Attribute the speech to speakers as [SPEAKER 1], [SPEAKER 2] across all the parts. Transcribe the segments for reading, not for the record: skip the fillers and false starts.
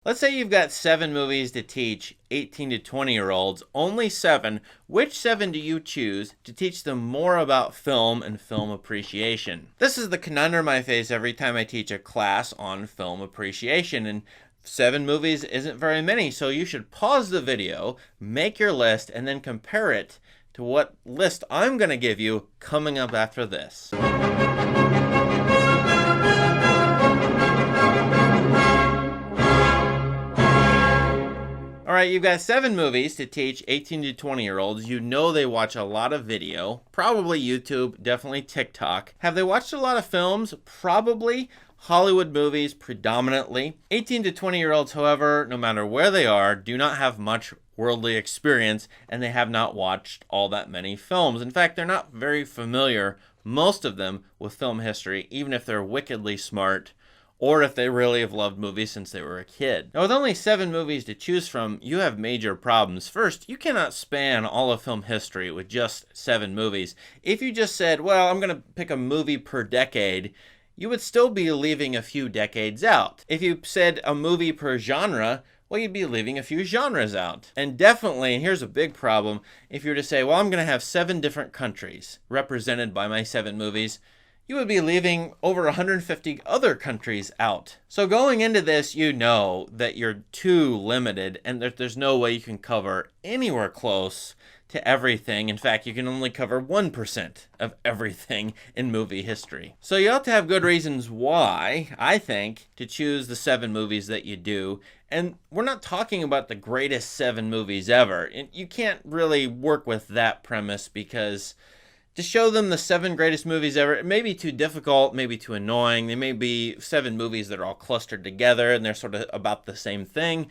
[SPEAKER 1] Let's say you've got 7 movies to teach 18 to 20-year-olds, only 7. Which 7 do you choose to teach them more about film and film appreciation? This is the conundrum I face every time I teach a class on film appreciation, and 7 movies isn't very many, so you should pause the video, make your list, and then compare it to what list I'm going to give you coming up after this. All right, you've got 7 movies to teach 18 to 20-year-olds. You know they watch a lot of video, probably YouTube, definitely TikTok. Have they watched a lot of films? Probably. Hollywood movies predominantly. 18 to 20-year-olds, however, no matter where they are, do not have much worldly experience, and they have not watched all that many films. In fact, they're not very familiar, most of them, with film history, even if they're wickedly smart, or if they really have loved movies since they were a kid. Now, with only 7 movies to choose from, you have major problems. First, you cannot span all of film history with just 7 movies. If you just said, well, I'm going to pick a movie per decade, you would still be leaving a few decades out. If you said a movie per genre, well, you'd be leaving a few genres out. And definitely, and here's a big problem, if you were to say, well, I'm going to have 7 different countries represented by my 7 movies, you would be leaving over 150 other countries out. So going into this, you know that you're too limited and that there's no way you can cover anywhere close to everything. In fact, you can only cover 1% of everything in movie history. So you ought to have good reasons why, I think, to choose the 7 movies that you do. And we're not talking about the greatest 7 movies ever. You can't really work with that premise because to show them the 7 greatest movies ever, it may be too difficult, maybe too annoying. They may be 7 movies that are all clustered together and they're sort of about the same thing.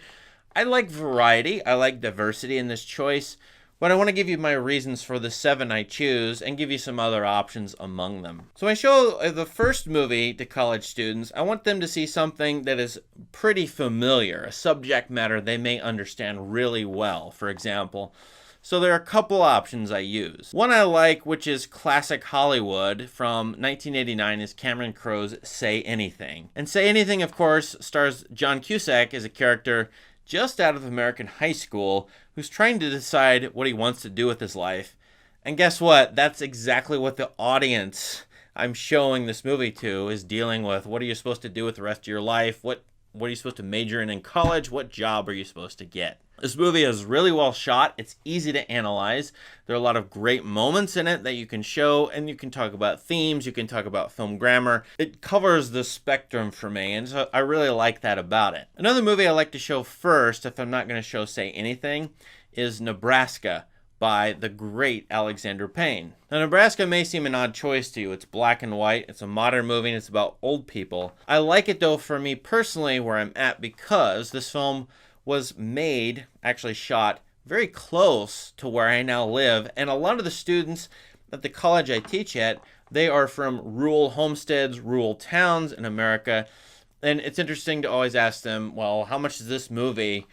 [SPEAKER 1] I like variety, I like diversity in this choice, but I want to give you my reasons for the 7 I choose and give you some other options among them. So when I show the first movie to college students, I want them to see something that is pretty familiar, a subject matter they may understand really well, for example. So there are a couple options I use. One I like, which is classic Hollywood from 1989, is Cameron Crowe's Say Anything. And Say Anything, of course, stars John Cusack as a character just out of American high school who's trying to decide what he wants to do with his life. And guess what? That's exactly what the audience I'm showing this movie to is dealing with. What are you supposed to do with the rest of your life? What are you supposed to major in college? What job are you supposed to get? This movie is really well shot. It's easy to analyze. There are a lot of great moments in it that you can show, and you can talk about themes, you can talk about film grammar. It covers the spectrum for me, and so I really like that about it. Another movie I like to show first, if I'm not going to show Say Anything, is Nebraska by the great Alexander Payne. Now, Nebraska may seem an odd choice to you. It's black and white, it's a modern movie, and it's about old people. I like it, though, for me personally, where I'm at, because this film was made, actually shot, very close to where I now live. And a lot of the students at the college I teach at, they are from rural homesteads, rural towns in America. And it's interesting to always ask them, well, how much does this movie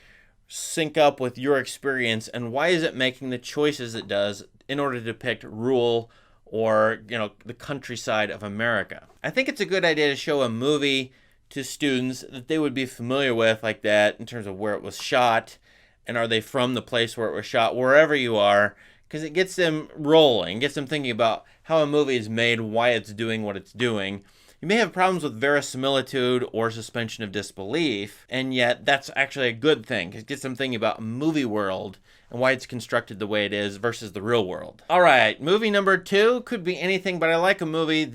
[SPEAKER 1] sync up with your experience, and why is it making the choices it does in order to depict rural or, the countryside of America? I think it's a good idea to show a movie to students that they would be familiar with like that in terms of where it was shot, and are they from the place where it was shot, wherever you are, because it gets them rolling, gets them thinking about how a movie is made, why it's doing what it's doing. You may have problems with verisimilitude or suspension of disbelief, and yet that's actually a good thing, because it gets them thinking about movie world and why it's constructed the way it is versus the real world. All right, movie number 2 could be anything, but I like a movie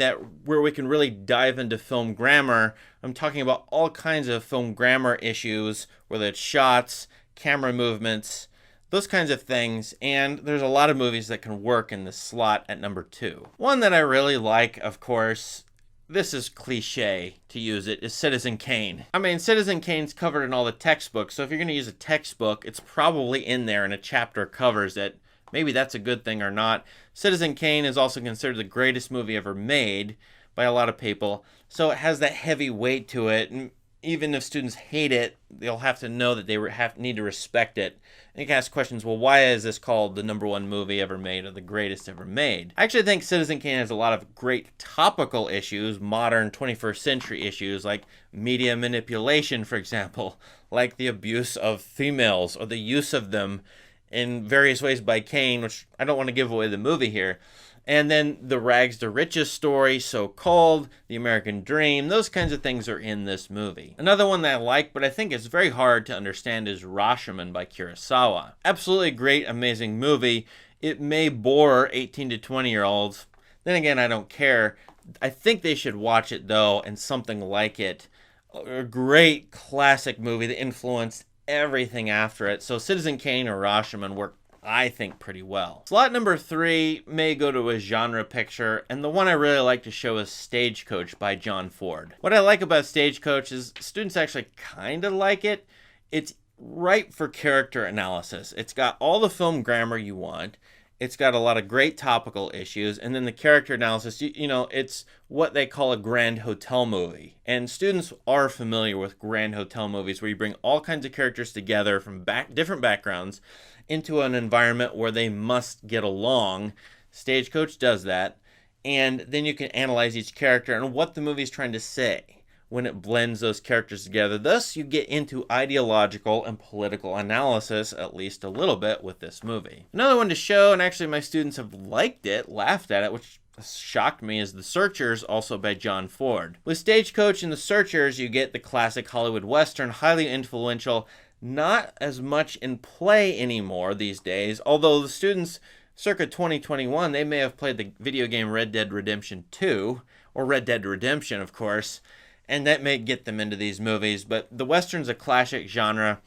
[SPEAKER 1] where we can really dive into film grammar. I'm talking about all kinds of film grammar issues, whether it's shots, camera movements, those kinds of things, and there's a lot of movies that can work in this slot at number 2. One that I really like, of course, this is cliche to use it, is Citizen Kane. I mean, Citizen Kane's covered in all the textbooks, so if you're going to use a textbook, it's probably in there and a chapter covers it. Maybe that's a good thing or not. Citizen Kane is also considered the greatest movie ever made by a lot of people, so it has that heavy weight to it. And even if students hate it, they'll have to know that they need to respect it. And you can ask questions, well, why is this called the #1 movie ever made or the greatest ever made? I actually think Citizen Kane has a lot of great topical issues, modern 21st century issues, like media manipulation, for example, like the abuse of females or the use of them in various ways by Kane, which I don't want to give away the movie here. And then the rags to riches story, so-called, the American dream, those kinds of things are in this movie. Another one that I like, but I think is very hard to understand, is Rashman by Kurosawa. Absolutely great, amazing movie. It may bore 18 to 20-year-olds. Then again, I don't care. I think they should watch it, though, and something like it. A great classic movie that influenced everything after it. So Citizen Kane or Rashman work, I think, pretty well. Slot number 3 may go to a genre picture, and the one I really like to show is Stagecoach by John Ford. What I like about Stagecoach is students actually kind of like it. It's ripe for character analysis. It's got all the film grammar you want. It's got a lot of great topical issues, and then the character analysis, you know, it's what they call a grand hotel movie. And students are familiar with grand hotel movies where you bring all kinds of characters together from different backgrounds into an environment where they must get along. Stagecoach does that. And then you can analyze each character and what the movie is trying to say when it blends those characters together. Thus, you get into ideological and political analysis, at least a little bit, with this movie. Another one to show, and actually my students have liked it, laughed at it, which shocked me, is The Searchers, also by John Ford. With Stagecoach and The Searchers, you get the classic Hollywood Western, highly influential, not as much in play anymore these days, although the students circa 2021, they may have played the video game Red Dead Redemption 2, or Red Dead Redemption, of course, and that may get them into these movies. But the Western's a classic genre.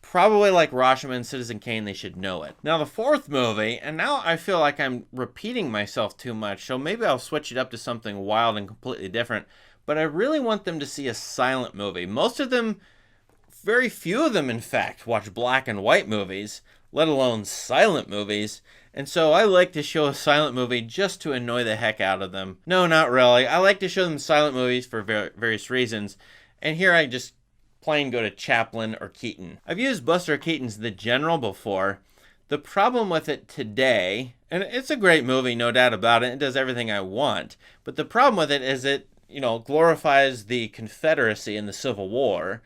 [SPEAKER 1] Probably like Rashman and Citizen Kane, they should know it. Now the 4th movie, and now I feel like I'm repeating myself too much, so maybe I'll switch it up to something wild and completely different, but I really want them to see a silent movie. Most of them, very few of them, in fact, watch black and white movies, let alone silent movies. And so I like to show a silent movie just to annoy the heck out of them. No, not really. I like to show them silent movies for various reasons. And here I just plain go to Chaplin or Keaton. I've used Buster Keaton's The General before. The problem with it today, and it's a great movie, no doubt about it. It does everything I want. But the problem with it is it, glorifies the Confederacy in the Civil War.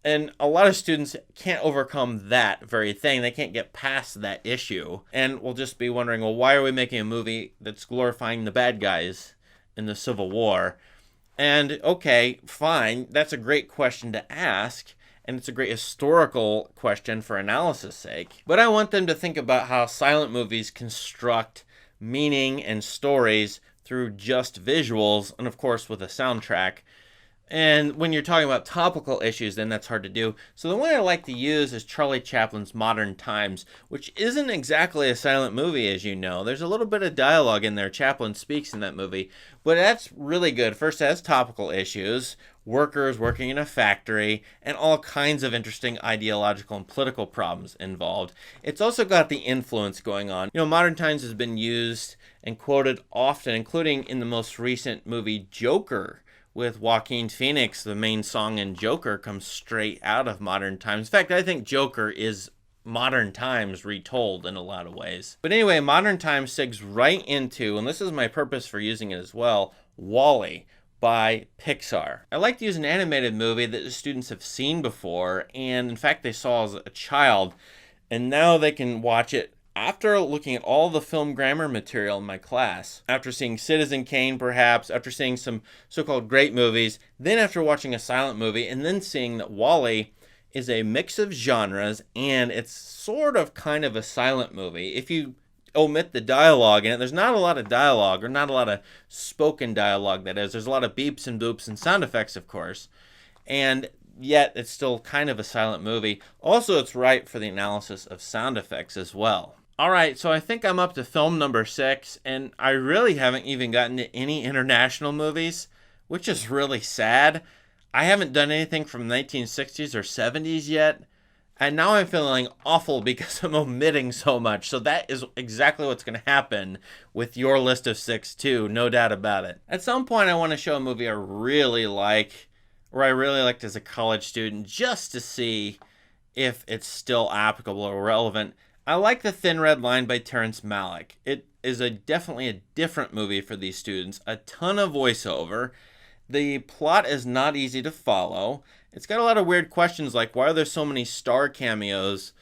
[SPEAKER 1] And a lot of students can't overcome that very thing. They can't get past that issue. And will just be wondering, well, why are we making a movie that's glorifying the bad guys in the Civil War? And okay, fine. That's a great question to ask. And it's a great historical question for analysis' sake. But I want them to think about how silent movies construct meaning and stories through just visuals, and of course with a soundtrack. And when you're talking about topical issues, then that's hard to do. So the one I like to use is Charlie Chaplin's Modern Times, which isn't exactly a silent movie, as you know. There's a little bit of dialogue in there. Chaplin speaks in that movie, but that's really good. First, it has topical issues, workers working in a factory, and all kinds of interesting ideological and political problems involved. It's also got the influence going on. Modern Times has been used and quoted often, including in the most recent movie Joker, with Joaquin Phoenix. The main song in Joker comes straight out of Modern Times. In fact, I think Joker is Modern Times retold in a lot of ways. But anyway, Modern Times segs right into, and this is my purpose for using it as well, WALLE by Pixar. I like to use an animated movie that the students have seen before, and in fact they saw as a child, and now they can watch it after looking at all the film grammar material in my class, after seeing Citizen Kane perhaps, after seeing some so-called great movies, then after watching a silent movie, and then seeing that WALL-E is a mix of genres, and it's sort of kind of a silent movie. If you omit the dialogue in it, there's not a lot of dialogue, or not a lot of spoken dialogue, that is. There's a lot of beeps and boops and sound effects, of course, and yet it's still kind of a silent movie. Also, it's right for the analysis of sound effects as well. All right, so I think I'm up to film number 6, and I really haven't even gotten to any international movies, which is really sad. I haven't done anything from the 1960s or 70s yet, and now I'm feeling awful because I'm omitting so much. So that is exactly what's going to happen with your list of 6 too, no doubt about it. At some point, I want to show a movie I really like, where I really liked as a college student just to see if it's still applicable or relevant. I like The Thin Red Line by Terrence Malick. It is definitely a different movie for these students. A ton of voiceover. The plot is not easy to follow. It's got a lot of weird questions like why are there so many star cameos,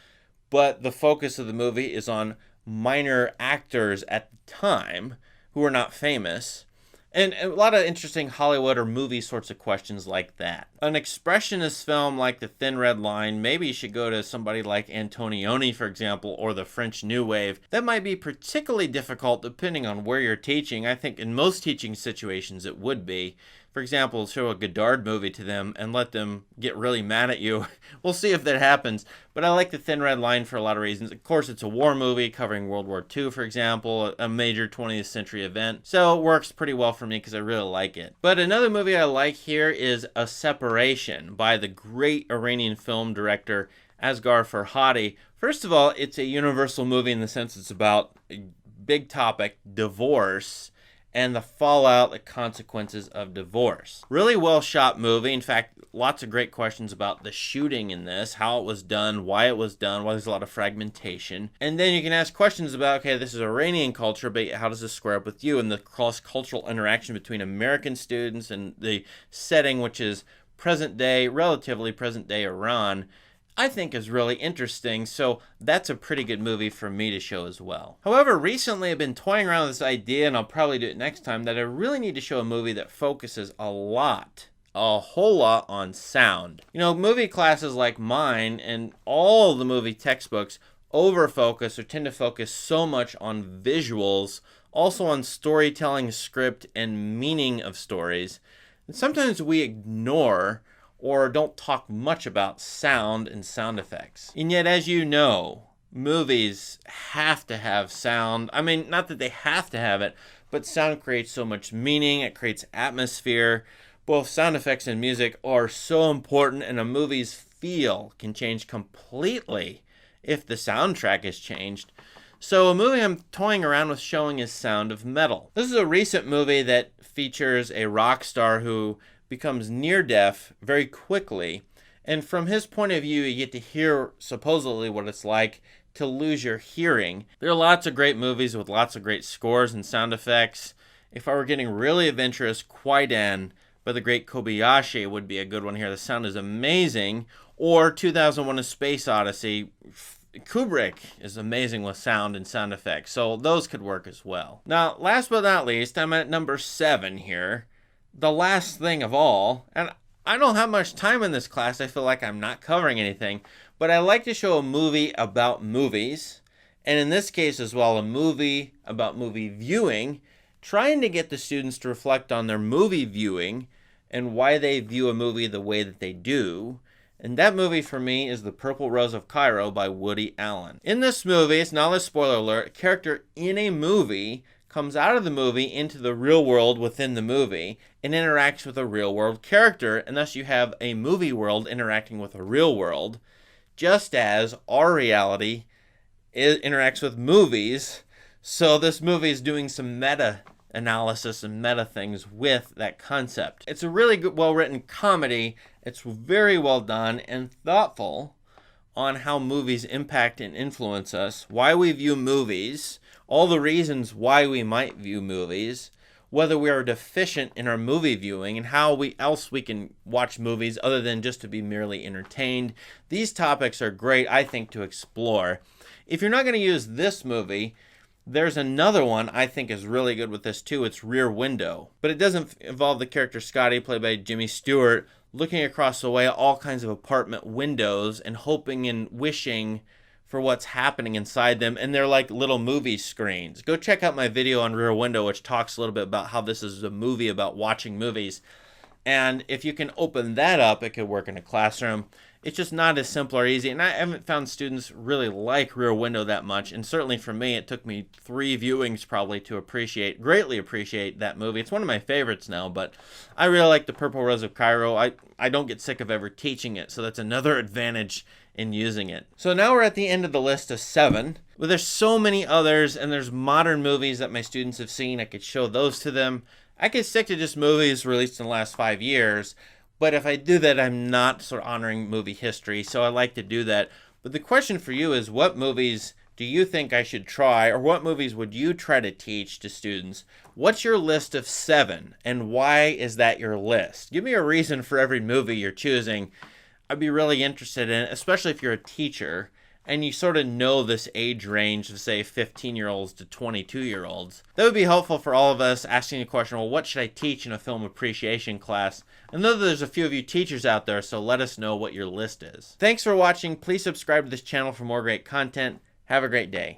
[SPEAKER 1] but the focus of the movie is on minor actors at the time who are not famous. And a lot of interesting Hollywood or movie sorts of questions like that. An expressionist film like The Thin Red Line maybe should go to somebody like Antonioni, for example, or the French New Wave. That might be particularly difficult depending on where you're teaching. I think in most teaching situations it would be. For example, show a Godard movie to them and let them get really mad at you. We'll see if that happens. But I like The Thin Red Line for a lot of reasons. Of course, it's a war movie covering World War II, for example, a major 20th century event. So it works pretty well for me because I really like it. But another movie I like here is A Separation by the great Iranian film director Asghar Farhadi. First of all, it's a universal movie in the sense it's about a big topic, divorce, and the fallout, the consequences of divorce. Really well shot movie. In fact, lots of great questions about the shooting in this, how it was done, why there's a lot of fragmentation. And then you can ask questions about, okay, this is Iranian culture, but how does this square up with you? And the cross-cultural interaction between American students and the setting, which is present day, relatively present day Iran, I think is really interesting, so that's a pretty good movie for me to show as well. However, recently I've been toying around with this idea, and I'll probably do it next time, that I really need to show a movie that focuses a whole lot on sound. You know, movie classes like mine and all the movie textbooks over-focus or tend to focus so much on visuals, also on storytelling, script, and meaning of stories. And sometimes we ignore or don't talk much about sound and sound effects. And yet, as you know, movies have to have sound. I mean, not that they have to have it, but sound creates so much meaning. It creates atmosphere. Both sound effects and music are so important, and a movie's feel can change completely if the soundtrack is changed. So a movie I'm toying around with showing is Sound of Metal. This is a recent movie that features a rock star who becomes near deaf very quickly, and from his point of view you get to hear supposedly what it's like to lose your hearing. There are lots of great movies with lots of great scores and sound effects. If I were getting really adventurous, Kwaidan by the great Kobayashi would be a good one here. The sound is amazing. Or 2001: A Space Odyssey. Kubrick is amazing with sound and sound effects, so those could work as well. Now, last but not least, I'm at number 7 here. The last thing of all, and I don't have much time in this class, I feel like I'm not covering anything, but I like to show a movie about movies, and in this case as well, a movie about movie viewing, trying to get the students to reflect on their movie viewing and why they view a movie the way that they do. And that movie for me is The Purple Rose of Cairo by Woody Allen. In this movie, it's not a spoiler alert, a character in a movie comes out of the movie into the real world within the movie and interacts with a real world character, and thus you have a movie world interacting with a real world, just as our reality interacts with movies. So this movie is doing some meta analysis and meta things with that concept. It's a really good, well-written comedy. It's very well done and thoughtful on how movies impact and influence us, why we view movies, all the reasons why we might view movies, whether we are deficient in our movie viewing, and how else we can watch movies other than just to be merely entertained. These topics are great, I think, to explore. If you're not going to use this movie, there's another one I think is really good with this too. It's Rear Window. But it doesn't involve the character Scotty, played by Jimmy Stewart, looking across the way at all kinds of apartment windows and hoping and wishing for what's happening inside them, and they're like little movie screens. Go check out my video on Rear Window, which talks a little bit about how this is a movie about watching movies. And if you can open that up, it could work in a classroom. It's just not as simple or easy, and I haven't found students really like Rear Window that much, and certainly for me, it took me 3 viewings probably to greatly appreciate that movie. It's one of my favorites now, but I really like The Purple Rose of Cairo. I don't get sick of ever teaching it, so that's another advantage in using it. So now we're at the end of the list of 7. But there's so many others, and there's modern movies that my students have seen. I could show those to them. I could stick to just movies released in the last 5 years, But if I do that, I'm not sort of honoring movie history, so I like to do that. But the question for you is, what movies do you think I should try, or what movies would you try to teach to students? What's your list of 7, and why is that your list? Give me a reason for every movie you're choosing. I'd be really interested in it, especially if you're a teacher and you sort of know this age range of, say, 15-year-olds to 22-year-olds. That would be helpful for all of us asking the question, well, what should I teach in a film appreciation class? I know that there's a few of you teachers out there, so let us know what your list is. Thanks for watching. Please subscribe to this channel for more great content. Have a great day.